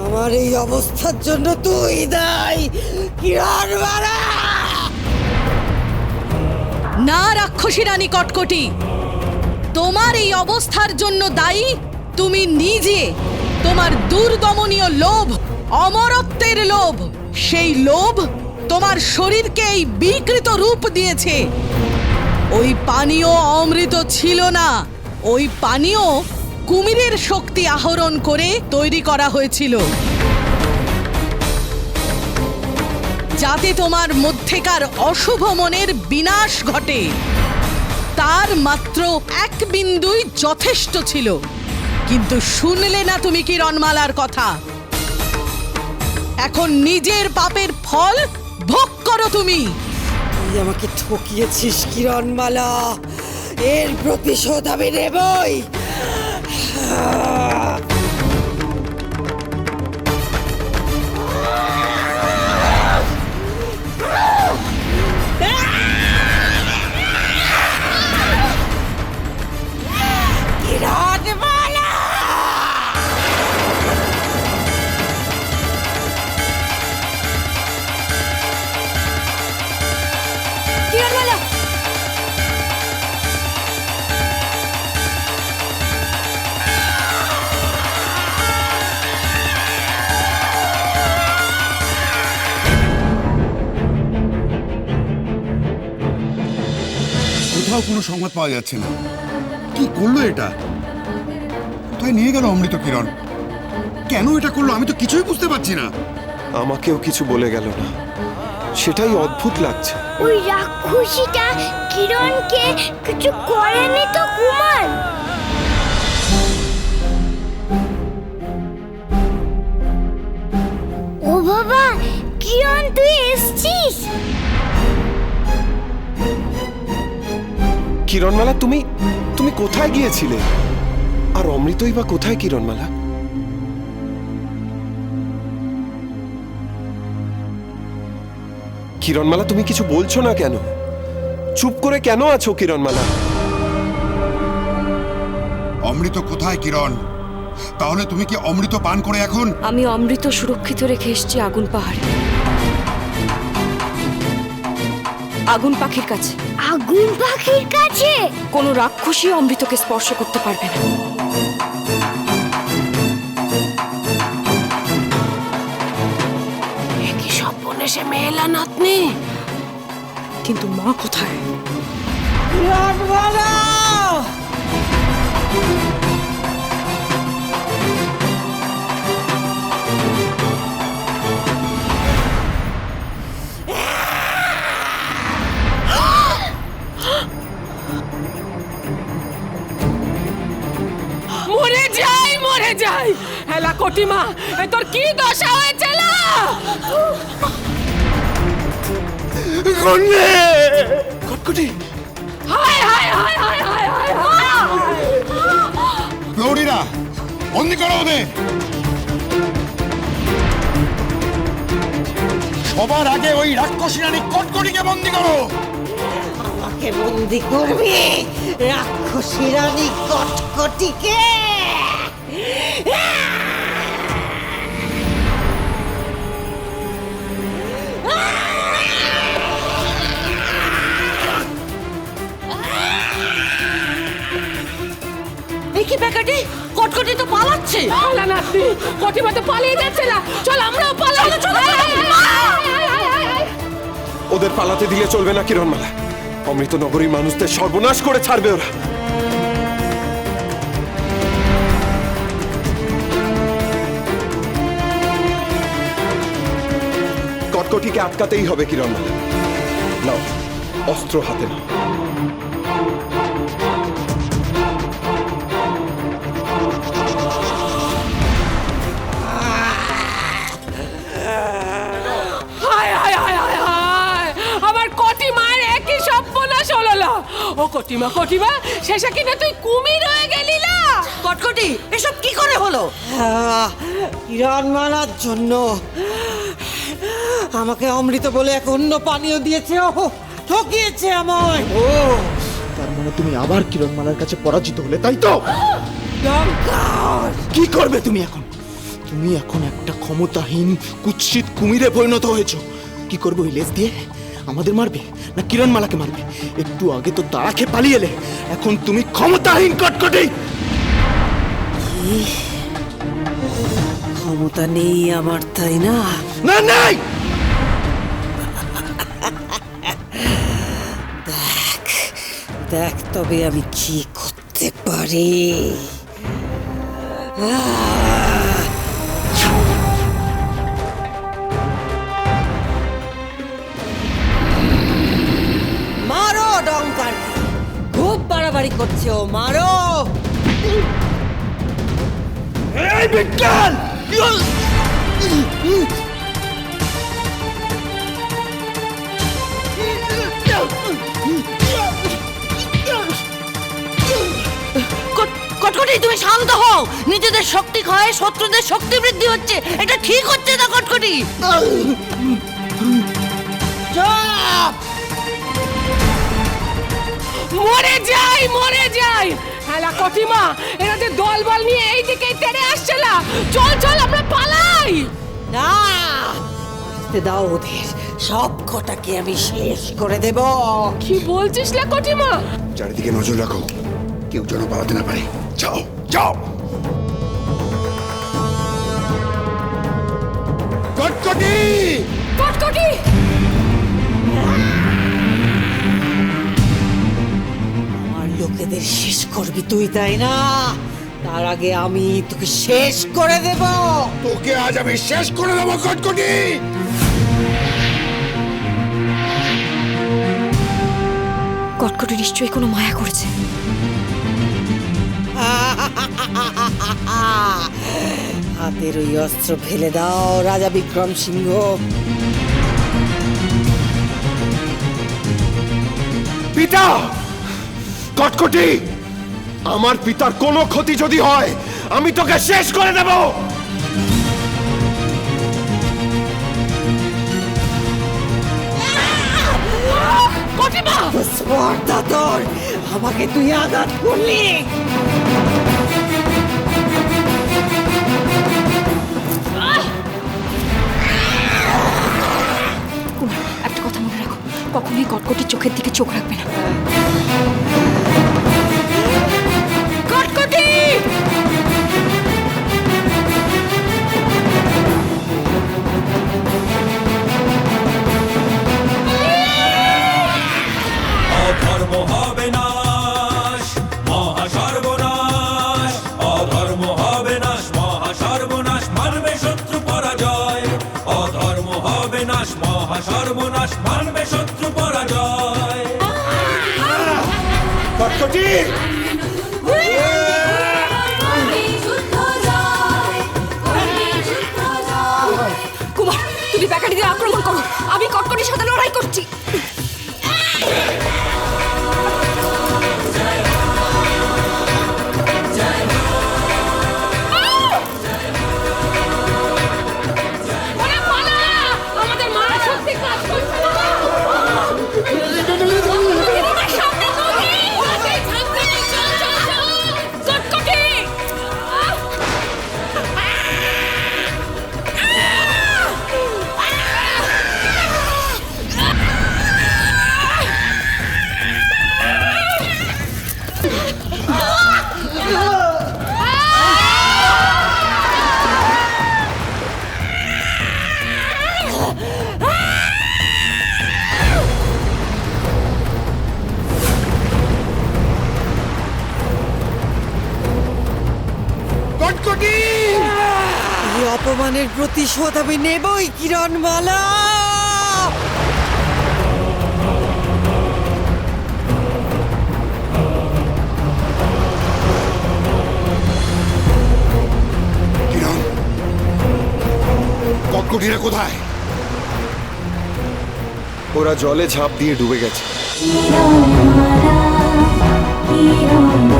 আমার এই অবস্থার জন্য তুই দায়ী কিরণমালা। না রাক্ষসী রানী কটকটি, তোমার এই অবস্থার জন্য দায়ী তুমি নিজে। তোমার দুর্দমনীয় লোভ, অমরত্বের লোভ, সেই লোভ তোমার শরীরকে এই বিকৃত রূপ দিয়েছে। ওই পানীয় অমৃত ছিল না, ওই পানীয় কুমিরের শক্তি আহরণ করে তৈরি করা হয়েছিল, যাতে তোমার মধ্যেকার অশুভ মনের বিনাশ ঘটে। তার মাত্র এক বিন্দুই যথেষ্ট ছিল, কিন্তু শুনলে না তুমি কিরণমালার কথা। এখন নিজের পাপের ফল ভোগ করো তুমি। তুই আমাকে ঠকিয়েছিস কিরণমালা, এর প্রতিশোধ আমি নেবই। কিরণমালা! কিরণমালা! কোথাও কোনো সংবাদ পাওয়া যাচ্ছে না। কি করলো এটা? কোথায় নিয়ে গেল অমৃত কিরণ? কেন এটা করলো আমি তো কিছুই বুঝতে পারছি না। আমাকেও কিছু বলে গেল না, সেটাই অদ্ভুত লাগছে। ওই রাক্ষসীটা কিরণকে কিছু করেনি তো কুমার? ও বাবা, কিরণ তুই এসছিস? কিরণমালা, তুমি তুমি কোথায় গিয়েছিলে? আর অমৃতই বা কোথায় কিরণমালা? কিরণমালা, তুমি কিছু বলছো না কেন? চুপ করে কেন আছো কিরণমালা? অমৃত কোথায় কিরণ? তাহলে তুমি কি অমৃত পান করে এখন? আমি অমৃত সুরক্ষিত রেখে এসেছি আগুন পাহাড়ে, আগুন পাখির কাছে। আগুন পাখির কাছে? কোনো রাক্ষসী অমৃতকে স্পর্শ করতে পারবে না। কি স্বপ্নে মেয়েলা নাতনি, কিন্তু মা কোথায়? কিরণমালা! মরে যাই, মরে যাই। হেলা কটিমা, এ তোর কি দশা হয়েছে? কটকটি! হায় হায় হায় হায় হায় হায় হায়! প্রহরীরা, বন্দি করো ওদের। সবার আগে ওই রাক্ষসী রানী কটকটিকে বন্দি করো। আমাকে বন্দি করবি রাক্ষসী রানী কটকটিকে? কি ব্যাকাটি, কটকটি তো পালাচ্ছে। পালা নাতনি, কটিমা তো পালিয়ে যাচ্ছে না। চল আমরাও পালাই। চলো ওদের পালাতে দিলে চলবে না কিরণমালা। অমৃত নগরীর মানুষদের সর্বনাশ করে ছাড়বে ওরা। কটকটিকে আটকাতেই হবে কিরণমালা। নাও, অস্ত্র হাতে নাও। ও কটিমা, কটিমা, শেষে কিনা তুই কুমির হয়ে গেলি না? কটকটি, এসব কি করে হলো? কিরণমালার জন্য আমাকে অমৃত বলে এক অন্য পানীয় দিয়েছে। ও ঠকিয়েছে আমায়। তার মানে তুমি আবার কিরণমালার কাছে পরাজিত হলে, তাই তো? ডঙ্কার! কি করবে তুমি এখন? তুমি এখন একটা ক্ষমতাহীন কুৎসিত কুমিরে পরিণত হয়েছো। কি করবে ওই লেজ দিয়ে? আমাদের মারবে না কিরণমালাকে মারবে? একটু আগে তো তারা খেয়ে পালিয়ে এলে, এখন তুমি ক্ষমতাহীন কটকটি। ক্ষমতা নেই আমার, তাই না? না নাই, দেখ তবে আমি কি করতে পারি। মারো ডঙ্কার, খুব বাড়াবাড়ি করছে ও, মারো। এই বিজ্ঞান! কটকটি তুমি শান্ত হও। নিজেদের শক্তি ক্ষয়ে শত্রুদের শক্তি বৃদ্ধি হচ্ছে, এটা ঠিক হচ্ছে না কটকটি। মরে যাই, মরে যাই। হ্যালা কটিমা, এরা যে দলবল নিয়ে এই দিকেই তেড়ে আসছে না। চল চল, আমরা পালাই। না, আসতে দাও ওদের, সব কটাকে আমি শেষ করে দেব। কি বলছিস না কটিমা? চারিদিকে নজর রাখো, কেউ যেন পালাতে না পারে। যাও যাও। কটকটি! কটকটি! আমার লোকেদের শেষ করবি তুই, তাই না? তার আগে আমি তোকে শেষ করে দেব। তোকে আজ আমি শেষ করে দেবো কটকটি। কটকটি নিশ্চয়ই কোনো মায়া করেছে। হাতের ওই অস্ত্র ফেলে দাও রাজা বিক্রম সিংহ। পিতা! কটকটি, আমার পিতার কোনো ক্ষতি যদি হয় আমি তোকে শেষ করে দেব। স্পর্ধা তোর, আমাকে তুই আঘাত করলি। কুমার, একটা কথা মনে রাখো, কখনোই কটকটির চোখের দিকে চোখ রাখবে না। কটকটি! অধর্ম হবে নাশ, মহা সর্বনাশ। অধর্ম হবে নাশ, মহা সর্বনাশ, মানবে শত্রু পরাজয়। অধর্ম হবে নাশ, মহা সর্বনাশ, মানবে শত্রু পরাজয়। কটকটি! কুমার, তুমি ব্যাকারিদের আক্রমণ করো, আমি কটকটির সাথে লড়াই করছি। আমাদের মারা শক্তি কাজ করছে না। সামনে কটকটি! কটকটি! এই অপমানের প্রতিশোধ আমি নেবই, কিরণমালা। কিরণ, কটকটিরা কোথায়? ওরা জলে ঝাঁপ দিয়ে ডুবে গেছে। কিরণ